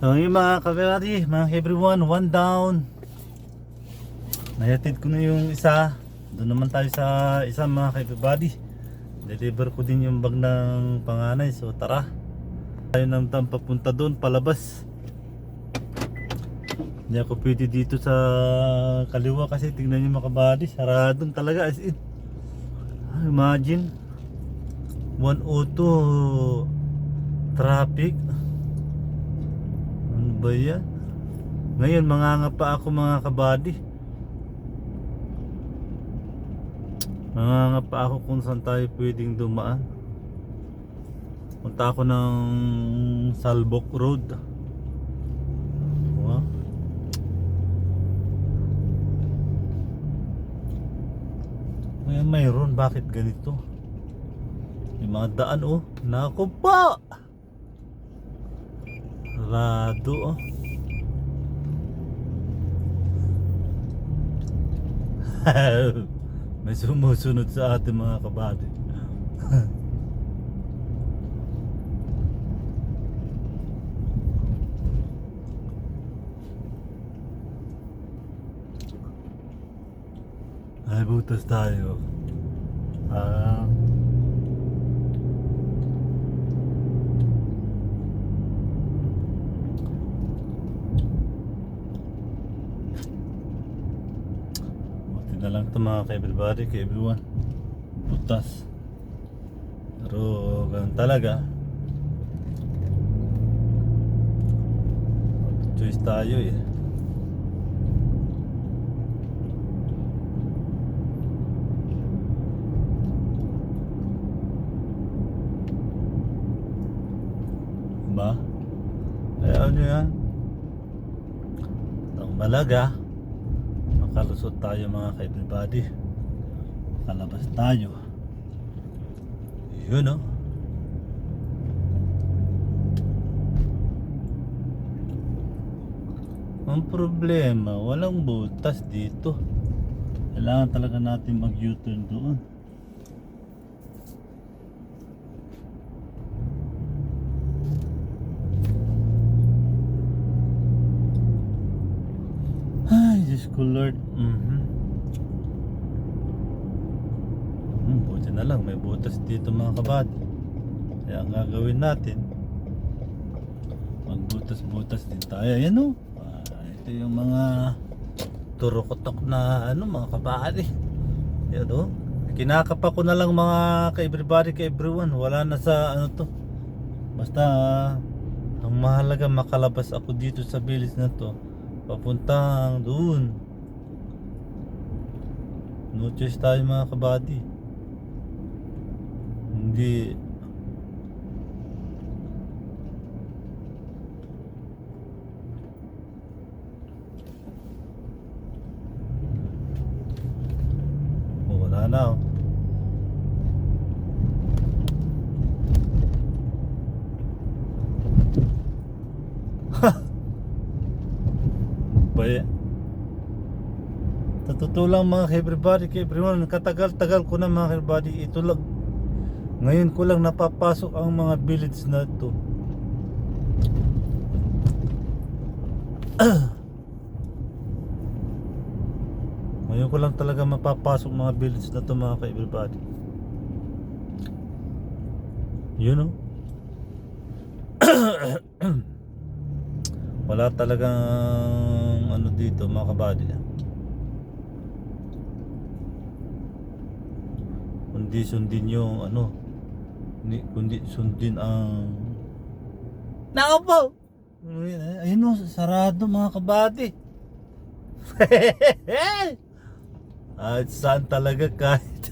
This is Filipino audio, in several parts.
So yung mga kabady, mga everyone, one down. Nayatid ko na yung isa. Doon naman tayo sa isa mga kabady. Deliver ko din yung bag ng panganay. So tara. Tayo nang papunta doon palabas. Hindi ako pwede dito sa kaliwa kasi tingnan nyo mga kabady. Saradong talaga as in. Imagine 102 traffic. Ano ba yan? Ngayon mangangapa ako mga kabady. Mangangapa ako kung saan tayo pwedeng dumaan. Punta ako ng Salbok Road. Wow. Ngayon mayroon, bakit ganito? May mga daan oh. Naku po! Rado oh. May sumusunod sa ating mga kabady. Ay butas tayo. Na lang ito mga ka-everybody, ka-everyone. Butas. Pero ganun talaga. Choice tayo eh. Diba? Kaya ano yan? Ang malaga makalusot tayo mga ka-everybody. Makalabas tayo. Yun o. Ang problema, walang butas dito. Kailangan talaga natin mag-U-turn doon. Diyos ko Lord. Buti na lang may butas dito mga kabady. Kaya ang gagawin natin, magbutas-butas din tayo. Ayan o. Ito yung mga turokotok na ano mga kabady. Ayan o. Kinakapa ko na lang mga ka-everybody, ka-everyone. Wala na sa ano to. Basta ang mahalaga makalabas ako dito sa bilis na to. Papuntang doon. No choice tayo mga kabady. Hindi. Wala na oh. Baya. Totoo lang mga everybody, everyone, katagal-tagal ko na mga everybody. Ito lang, ngayon ko lang napapasok ang mga village na ito. Ngayon ko lang talaga mapapasok mga village na ito mga everybody. You know? Wala talagang ano dito mga kabady. Kundi sundin yung ano, kundi sundin ang nako po. Ayun o, sarado mga kabady. At saan talaga kahit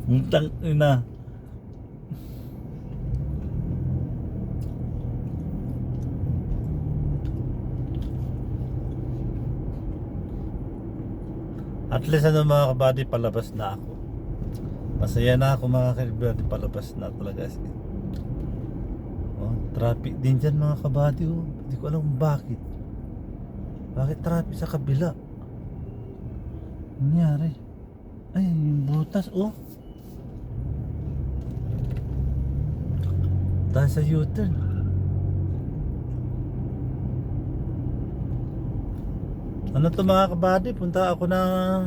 muntang ina. At least ano mga kabady, palabas na ako. Masaya na ako mga kabady, palabas na talaga. Oh, traffic din dyan mga kabady oh. Hindi ko alam kung bakit. Bakit traffic sa kabila? Nangyari? Ay, yung butas oh. Tayo sa U-turn. Ano to mga kabady, punta ako ng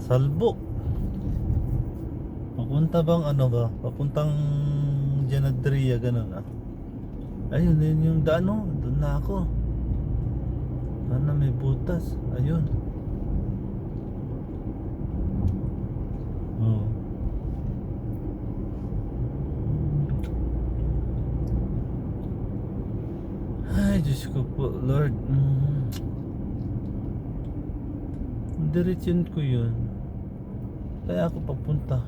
Salbok. Papunta bang ano ba? Papuntang Janadria, ganun ah. Ayun, yun yung daan oh. Doon na ako. Sana may butas. Ayun. Oh. Ay, Diyos ko po, Lord. Diretsyon ko yun. Kaya ako papunta.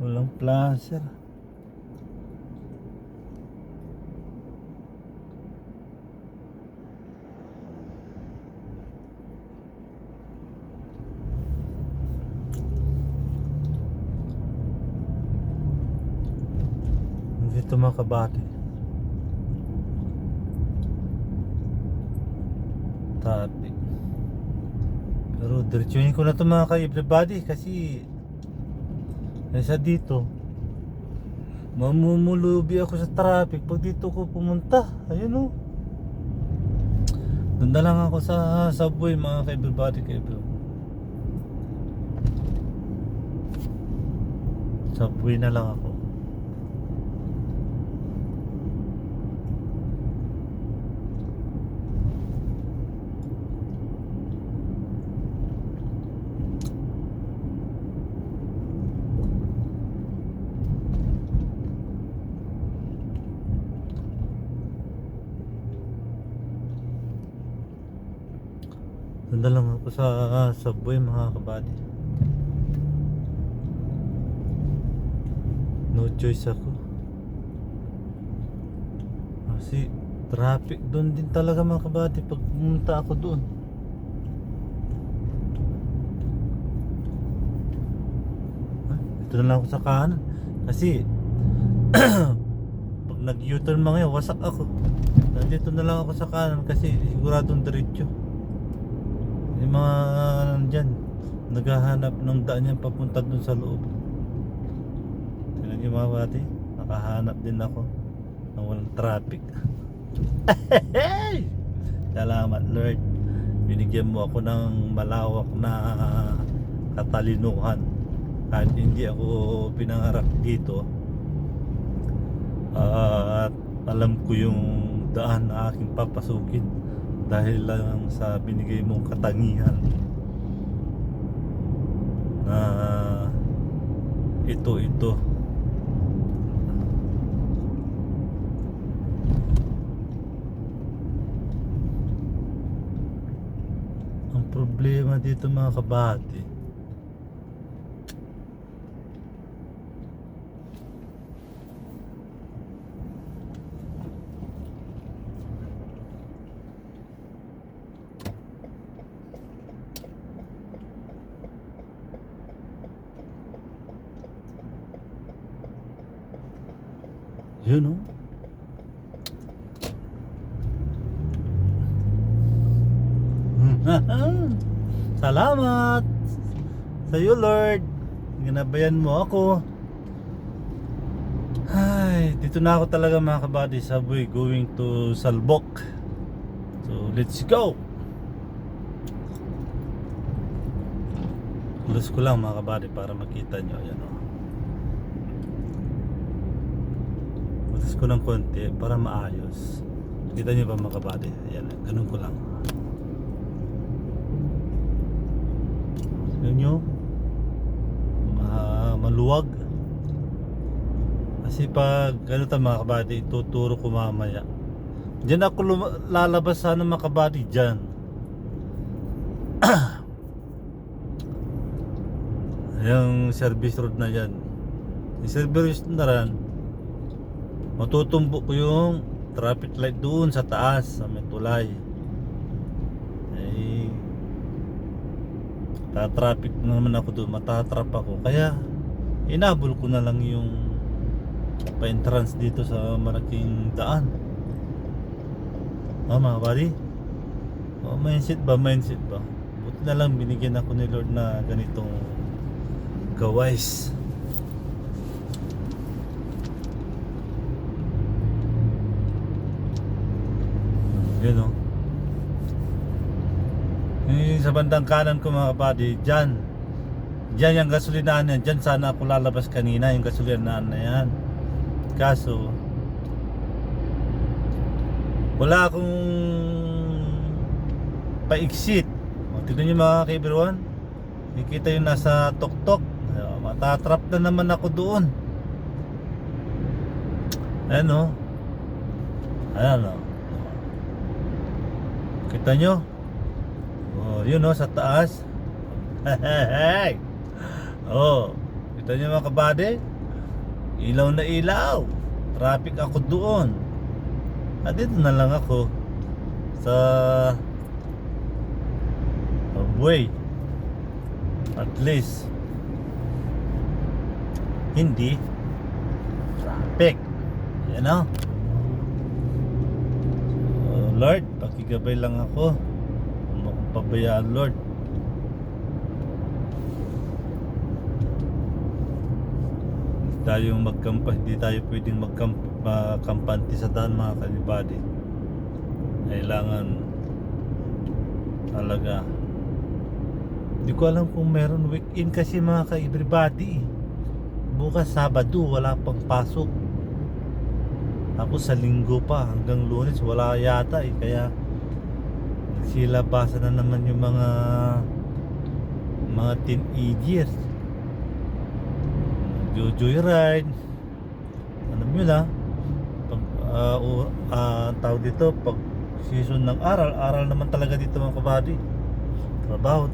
Walang placer. Dito mga kabady. Traffic. Pero diretsuhin ko na ito mga ka-everybody kasi nasa dito mamumulubi ako sa traffic pag dito ko pumunta. Ayun oh. Doon na lang ako sa subway mga ka-everybody Subway na lang ako. Doon na lang ako sa subway mga kabady. No choice ako. Kasi traffic doon din talaga mga kabady pag pumunta ako doon. Dito na lang ako sa kanan. Kasi pag nag-U-turn mga yun, wasak ako. Dito na lang ako sa kanan kasi siguradong diretso. Yung mga dyan naghahanap ng daan yan papunta dun sa loob. Tignan nyo mga bati, nakahanap din ako ng walang traffic. Salamat Lord, binigyan mo ako ng malawak na katalinuhan. Kahit hindi ako pinangarap dito, at alam ko yung daan na aking papasukin dahil lang sa binigay mong katangian na ito ang problema dito mga kabati. Yun oh. Salamat sa iyo Lord, ginabayan mo ako. Ay, dito na ako talaga mga kabady, subway going to Salbok. So let's go. Close ko lang mga kabady para makita nyo. Ayan oh. Close ko ng konti para maayos. Kita nyo ba mga kabady? Ayan, ganun ko lang. Yun nyo, maluwag. Kasi pag ano ta mga kabady, tuturo ko mamaya. Diyan ako lalabas sana mga kabady, dyan. Yung service road na yan. Yung service na rin, matutumbo ko yung traffic light doon sa taas, sa may tulay. Tatraffic na naman ako doon, matatrap ako. Kaya inabol ko na lang yung pa-entrance dito sa malaking daan. Mga buddy, mindset ba? Buti na lang binigyan ako ni Lord na ganitong gaways. Yun o. Yung sa bandang kanan ko mga kabady, dyan yung gasolinahan yan. Dyan sana ako lalabas kanina, yung gasolinahan na yan. Kaso wala akong pa-exit. Tignan nyo mga kaibiruan, nakikita yung nasa tuktok. Matatrap na naman ako doon. Ayan o. Ayan o. Kita nyo? Oh, yun o, sa taas. Hey! Oh, kita nyo mga kabady? Ilaw na ilaw. Traffic ako doon. At dito na lang ako sa subway. At least hindi traffic. Yan o. Lord, pakigabay lang ako. Huwag mo akong pabayaan, Lord. Hindi tayo pwedeng magkampante sa daan mga kalibady. Kailangan talaga. Hindi ko alam kung meron weekend kasi mga ka-everybody. Bukas Sabado wala pang pasok. Ako sa linggo pa hanggang Lunes wala yata eh. Kaya nagsilabasan na naman yung mga teenagers. Joyride. Alam nyo na, pag tawag dito, pag season ng aral naman talaga dito mga kabady. Trabaho.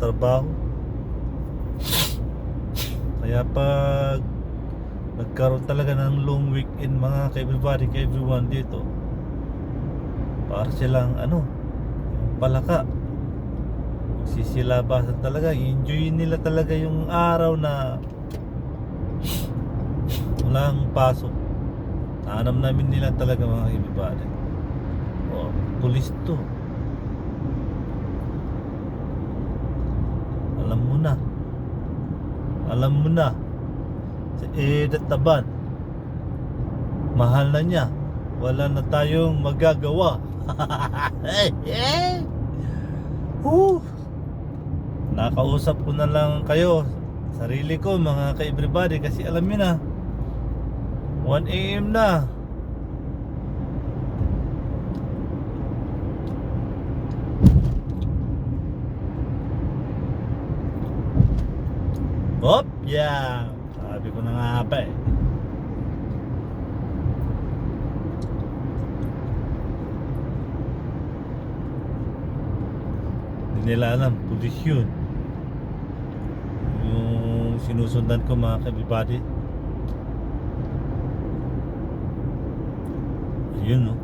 Kaya pag nagkaroon talaga ng long weekend mga ka-everybody, ka-everyone dito, para silang palaka, sisilabasan talaga, enjoy nila talaga yung araw na walang pasok. Naanam namin nila talaga mga ka-everybody. Oh, pulis to. Alam mo na sa edad taban, mahal na niya, wala na tayong magagawa. Nakausap ko na lang kayo, sarili ko mga ka-everybody, kasi alam niyo na 1 AM na. Hop, yeah. Sabi ko na nga ba eh. Hindi nila alam, pulis yun. Yung sinusundan ko mga ka-everybody. Ayun no.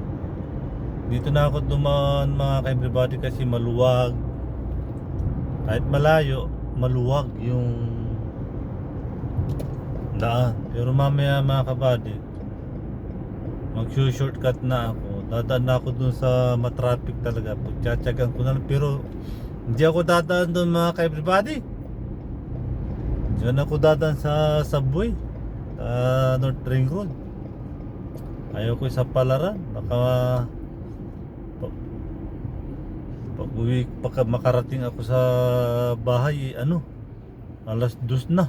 Dito na ako dumaan mga ka-everybody kasi maluwag. Kahit malayo, maluwag yung daan. Pero mamaya mga kabady, mag-shortcut na ako. Dadaan na ako dun sa matraffic talaga. Pagtsatsagan ko na lang. Pero hindi ako dadaan dun mga ka-everybody. Diyan ako dadaan sa subway, North Ring Road. Ayaw ko sa Palaran. Baka pag-uwi, pagka makarating ako sa bahay, 2:00 na.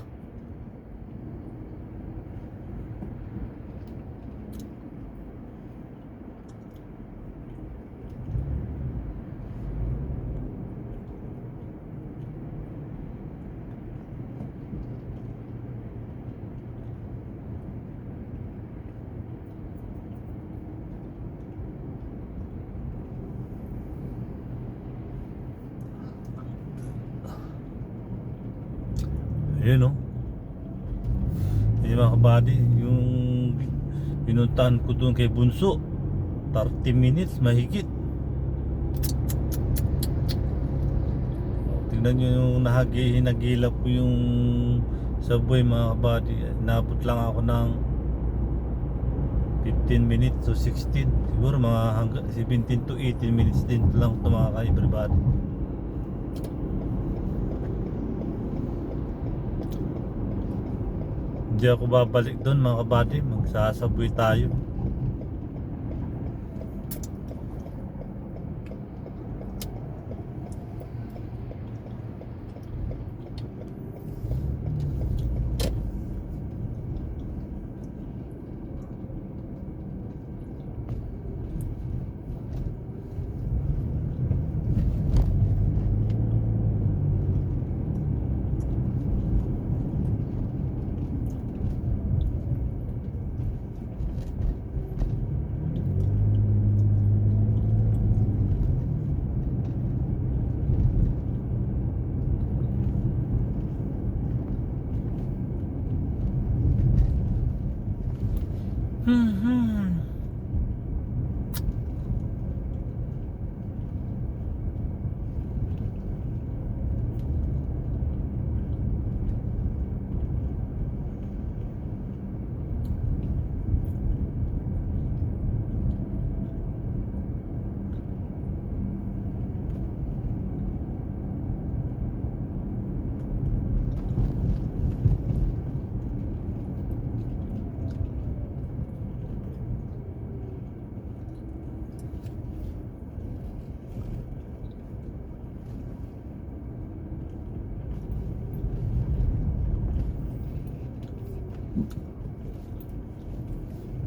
Ayun no. Yung mga kabady, yung pinuntahan ko doon kay Bunso, 30 minutes mahigit. Tingnan nyo yung hinagilap ko yung subway mga kabady. Nabot lang ako ng 15 minutes to 16. Siguro mga 17 to 18 minutes din lang ito mga ka-everybody. Hindi ako babalik doon mga kabady, magsasabay tayo. Hmm.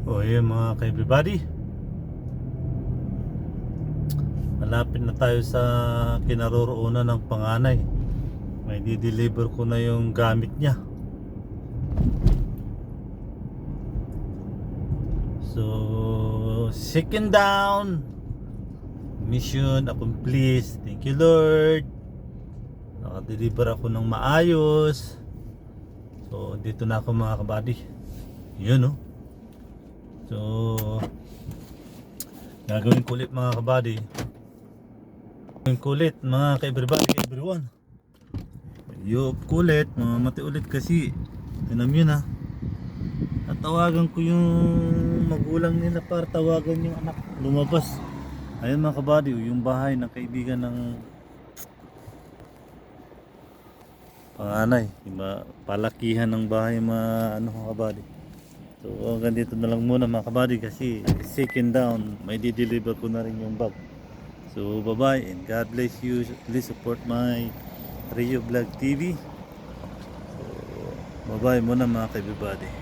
O yun mga ka-everybody, malapit na tayo sa kinaroroonan ng panganay. May di-deliver ko na yung gamit niya. So, second down, mission accomplished. Thank you Lord. Naka-deliver ako ng maayos. So, dito na ako mga kabady. Yun, no? So, gagawin ko ulit mga kabady. Gagawin ko ulit mga ka-everybody, ka-everyone. Yup ko ulit, mamati ulit kasi tinam yun ha. Tatawagan ko yung magulang nila para tawagan yung anak lumabas. Ayun mga kabady, yung bahay ng kaibigan ng panganay, diba? Palakihan ng bahay mga ano mga kabady. So hanggang dito na lang muna mga kabady kasi second down, may di-deliver ko na rin yung bag. So bye bye and God bless you. Please support my Rio Vlog TV. So bye bye muna mga ka-everybody.